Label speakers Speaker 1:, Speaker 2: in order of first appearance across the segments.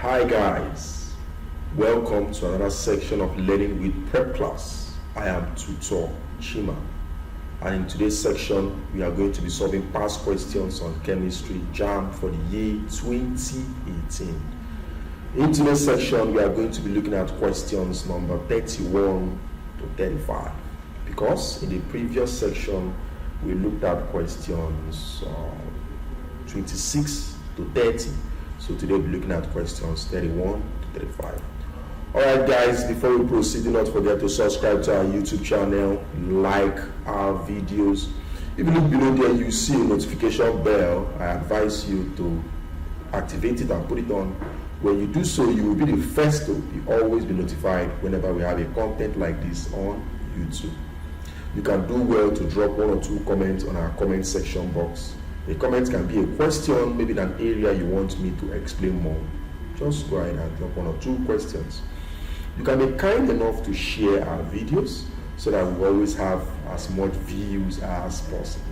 Speaker 1: Hi guys, welcome to another section of Learning with Prepclass. I am tutor Chima, and in today's section we are going to be solving past questions on chemistry Jamb for the year 2018. In today's section we are going to be looking at questions number 31 to 35, because in the previous section we looked at questions 26 to 30. So today we'll be looking at questions 31 to 35. Alright guys, before we proceed, do not forget to subscribe to our YouTube channel, like our videos. If you look below there, you see a notification bell. I advise you to activate it and put it on. When you do so, you will be the first to always be notified whenever we have a content like this on YouTube. You can do well to drop one or two comments on our comment section box. A comment can be a question, maybe in an area you want me to explain more. Just go ahead and drop one or two questions. You can be kind enough to share our videos so that we always have as much views as possible.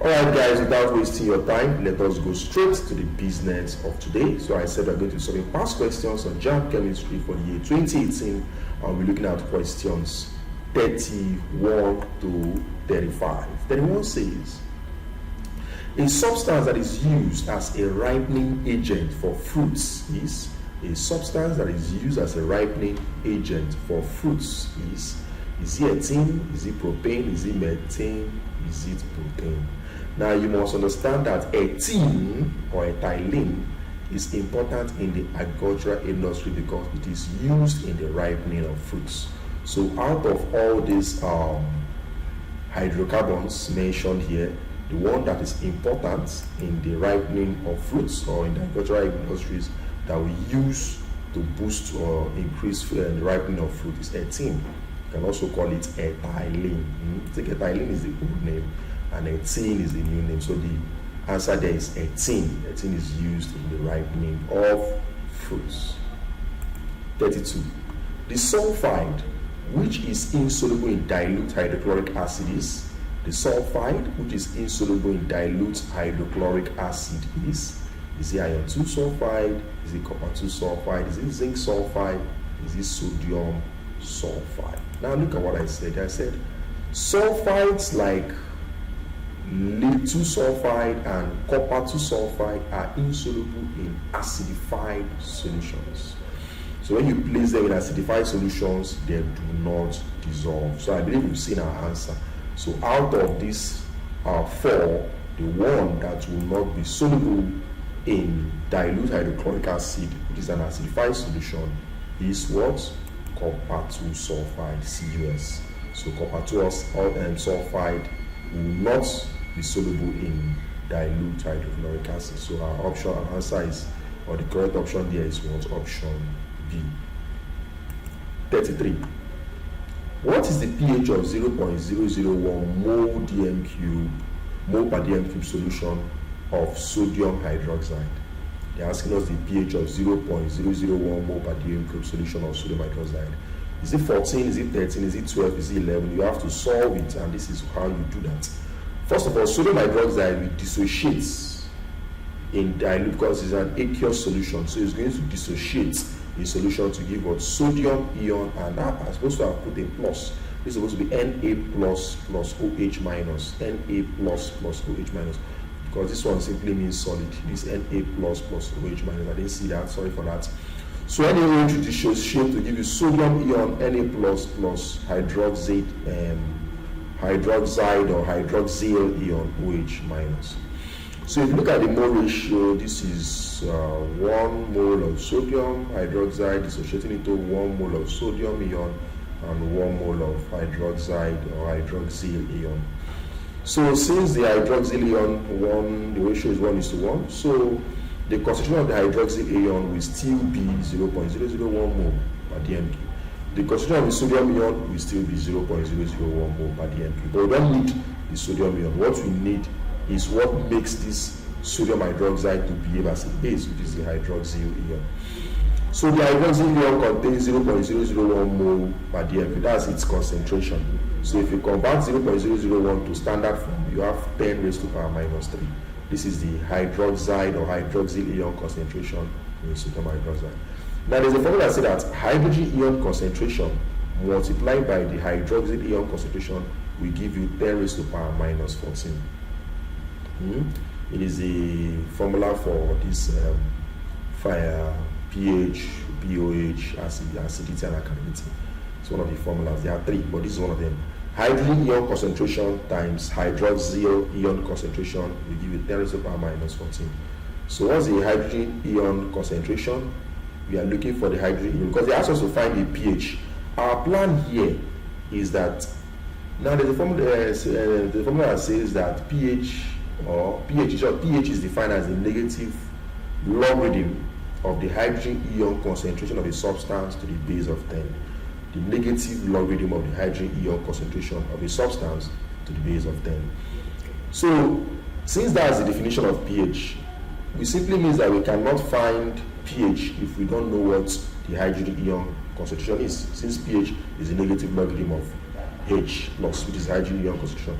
Speaker 1: Alright guys, without wasting your time, let us go straight to the business of today. So I said we're going to be solving past questions on Jamb chemistry for the year 2018, and we're looking at questions 31 to 35. 31 says, a substance that is used as a ripening agent for fruits is it ethene? Is it propane? Is it methane? Is it protein? Now you must understand that ethene or ethylene is important in the agricultural industry because it is used in the ripening of fruits. So out of all these hydrocarbons mentioned here, the one that is important in the ripening of fruits or in the agricultural industries that we use to boost or increase the ripening of fruit is ethene. You can also call it ethylene. I think ethylene is the old name and ethene is the new name. So the answer there is ethene. Ethene is used in the ripening of fruits. 32. The sulfide, which is insoluble in dilute hydrochloric acid, is the sulfide, which is insoluble in dilute hydrochloric acid, is it iron 2 sulfide? Is it copper 2 sulfide? Is it zinc sulfide? Is it sodium sulfide? Now look at what I said. I said sulfides like lead 2 sulfide and copper 2 sulfide are insoluble in acidified solutions. So when you place them in acidified solutions, they do not dissolve. So I believe we've seen our answer. So out of these 4, the one that will not be soluble in dilute hydrochloric acid, which is an acidified solution, is what? Copper 2 sulfide, CuS. So copper 2 sulfide will not be soluble in dilute hydrochloric acid. So our answer is, or the correct option there is what? Option B. 33. What is the pH of 0.001 mole per dm cube solution of sodium hydroxide? They're asking us the pH of 0.001 mole per dm cube solution of sodium hydroxide. Is it 14? Is it 13? Is it 12? Is it 11? You have to solve it, and this is how you do that. First of all, sodium hydroxide will dissociate in dilute because it's an aqueous solution, so it's going to dissociate the solution to give what? Sodium ion, and that I'm supposed to have put a plus. This is supposed to be Na plus OH minus, Na plus OH minus, because this one simply means solid. This Na plus OH minus, I didn't see that, sorry for that. So Na to dissociate to give you sodium ion, Na plus hydroxide or hydroxyl ion, OH minus. So if you look at the mole ratio, this is 1 mole of sodium hydroxide dissociating into 1 mole of sodium ion and 1 mole of hydroxide or hydroxyl ion. So since the hydroxyl ion, the ratio is 1:1, so the concentration of the hydroxyl ion will still be 0.001 mole per dm cube. The concentration of the sodium ion will still be 0.001 mole per dm cube. But we don't need the sodium ion. What we need is what makes this sodium hydroxide to behave as a base, which is the hydroxyl ion. So the hydroxyl ion contains 0.001 mole per dm cube. That's its concentration. So if you convert 0.001 to standard form, you have 10⁻⁻3. This is the hydroxide or hydroxyl ion concentration in sodium hydroxide. Now there's a formula that says that hydrogen ion concentration multiplied by the hydroxyl ion concentration will give you 10 raised to the power minus 14. It is a formula for this fire, pH, pOH, acidity, and alkalinity. It's one of the formulas. There are three, but this is one of them. Hydrogen ion concentration times hydroxyl ion concentration will give you 10 raised to the power minus 14. So what's the hydrogen ion concentration? We are looking for the hydrogen ion because they asked us to find the pH. Our plan here is that now there's a formula, the formula that says that pH is defined as the negative logarithm of the hydrogen ion concentration of a substance to the base of 10. The negative logarithm of the hydrogen ion concentration of a substance to the base of 10. So since that's the definition of pH, it simply means that we cannot find pH if we don't know what the hydrogen ion concentration is, since pH is the negative logarithm of H plus, which is hydrogen ion concentration.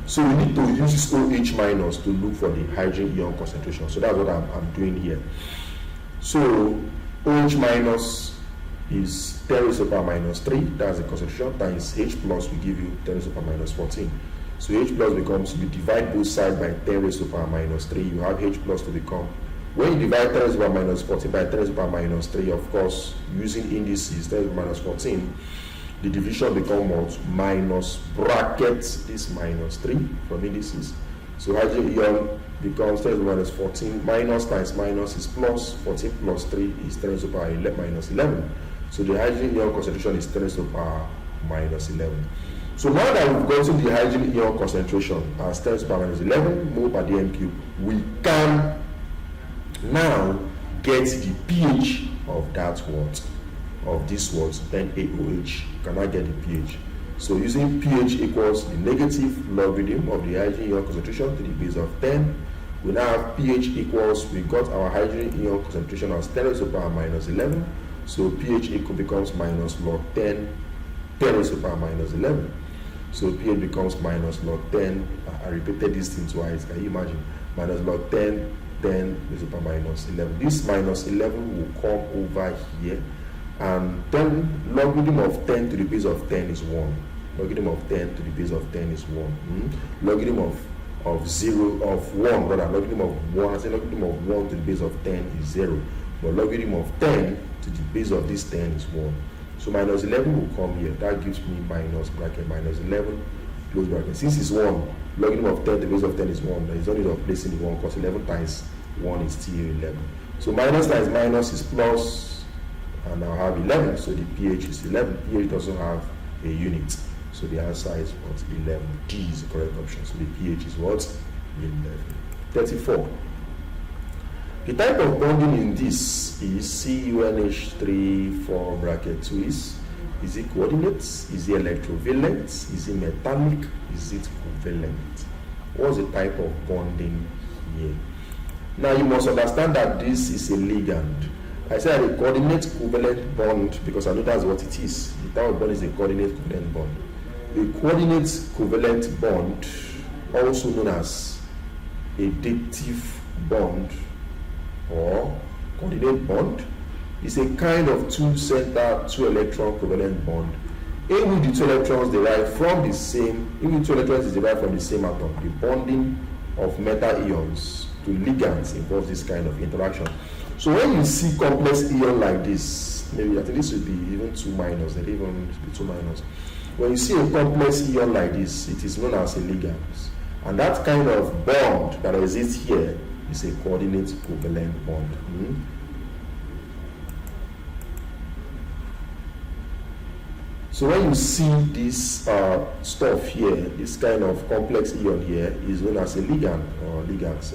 Speaker 1: So we need to use this OH minus to look for the hydrogen ion concentration. So that's what I'm doing here. So OH minus is 10 raised to the power minus 3, that's the concentration, times H plus will give you 10 raised to the power minus 14. So H plus becomes, you divide both sides by 10 raised to the power minus 3, you have H plus to become, when you divide 10 raised to the power minus 14 by 10 raised to the power minus 3, of course, using indices, 10 raised to the power minus 14, the division becomes what? Minus bracket this minus 3 from indices. So hydrogen ion becomes 10 raised to the minus 14, minus times minus is plus, 14 plus 3 is 10 raised to the power minus 11. So the hydrogen ion concentration is 10 raised to the power minus 11. So now that we've gotten the hydrogen ion concentration as 10 raised to the power minus 11 mole per dm cube, we can now get the pH of that what? Of this what? Then AOH. You cannot get the pH. So using pH equals the negative logarithm of the hydrogen ion concentration to the base of 10. We now have pH equals, we got our hydrogen ion concentration as 10 raised to the power minus 11. So pH equal becomes minus log 10, 10 raised to the power minus 11. So pH becomes minus log 10. I repeated this thing twice. Can you imagine? Minus log 10, 10 raised to the power minus 11. This minus 11 will come over here. And 10 logarithm of 10 to the base of 10 is 1. Logarithm of 10 to the base of 10 is 1. Logarithm of 0 of 1, rather, logarithm of 1, I say logarithm of 1 to the base of 10 is 0. But logarithm of 10 to the base of this 10 is 1. So minus 11 will come here. That gives me minus bracket minus 11 close bracket. Since it's 1, logarithm of 10 to the base of 10 is 1. There is no need of placing the 1 because 11 times 1 is still 11. So minus times minus is plus. And now have 11, so the pH is 11. pH doesn't have a unit, so the answer is what? 11. D is the correct option. So the pH is what? 11. 34. The type of bonding in this is CuNH3 bracket 2 is it coordinates? Is it electrovalent? Is it metallic? Is it covalent? What's the type of bonding here? Now you must understand that this is a ligand. I said a coordinate covalent bond because I know that's what it is. The type of bond is a coordinate covalent bond. A coordinate covalent bond, also known as a dative bond or coordinate bond, is a kind of two-center, two-electron covalent bond in which the two electrons derive from the same, in which two electrons is derived from the same atom. The bonding of metal ions to ligands involves this kind of interaction. So when you see complex ion like this, maybe I think this would be even 2 minus, there even be 2 minus. When you see a complex ion like this, it is known as a ligand. And that kind of bond that exists here is a coordinate covalent bond. So when you see this stuff here, this kind of complex ion here is known as a ligand or ligands.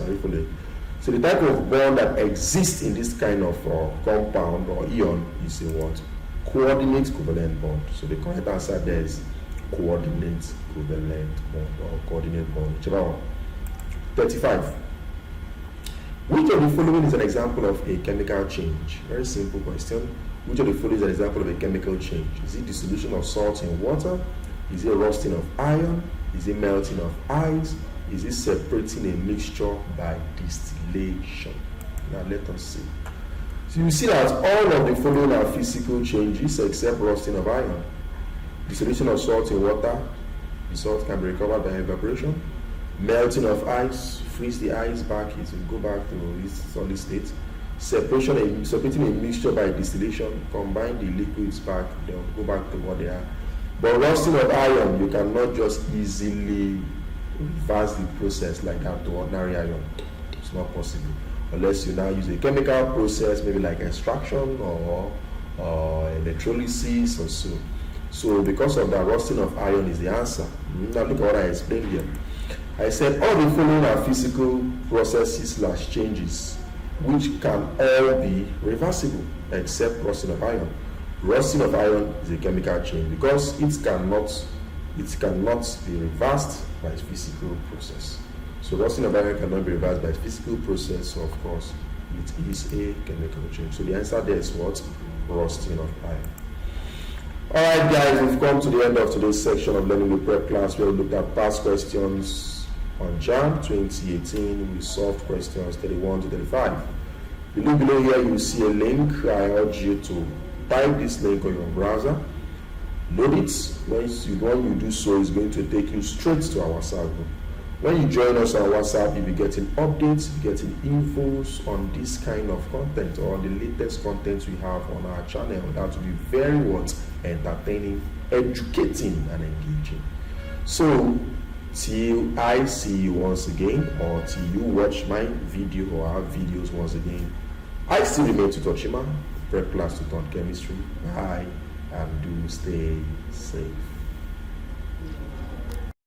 Speaker 1: So the type of bond that exists in this kind of compound or ion is a what? Coordinate covalent bond. So the correct answer there is coordinate covalent bond or coordinate bond. Whichever one. 35. Which of the following is an example of a chemical change? Very simple question. Which of the following is an example of a chemical change? Is it dissolution of salt in water? Is it rusting of iron? Is it melting of ice? Is it separating a mixture by distillation? Now let us see. So you see that all of the following are physical changes except rusting of iron. Dissolution of salt in water, the salt can be recovered by evaporation. Melting of ice, freeze the ice back, it will go back to its solid state. Separating a mixture by distillation, combine the liquids back, they'll go back to what they are. But rusting of iron, you cannot just easily reverse the process like that to ordinary iron. It's not possible unless you now use a chemical process, maybe like extraction or electrolysis or so. So because of that, rusting of iron is the answer. Now look at what I explained here. I said all the following are physical processes / changes which can all be reversible except rusting of iron. Rusting of iron is a chemical change because it cannot be reversed by physical process. So rusting of iron cannot be reversed by physical process, so of course it is a chemical change. So the answer there is what? Rusting of iron. Alright guys, we've come to the end of today's section of Learning with Prep Class where we looked at past questions on Jamb 2018. We solved questions 31 to 35. Below here you will see a link. I urge you to type this link on your browser, load it. When you do so, it's going to take you straight to our WhatsApp group. When you join us on WhatsApp, you'll be getting updates, you'll be getting infos on this kind of content or the latest content we have on our channel. That will be very entertaining, educating, and engaging. So till I see you once again, or till you watch my video or our videos once again, I still remain Tutor Chima, Prep Class Tutor Chemistry. Bye, and do stay safe.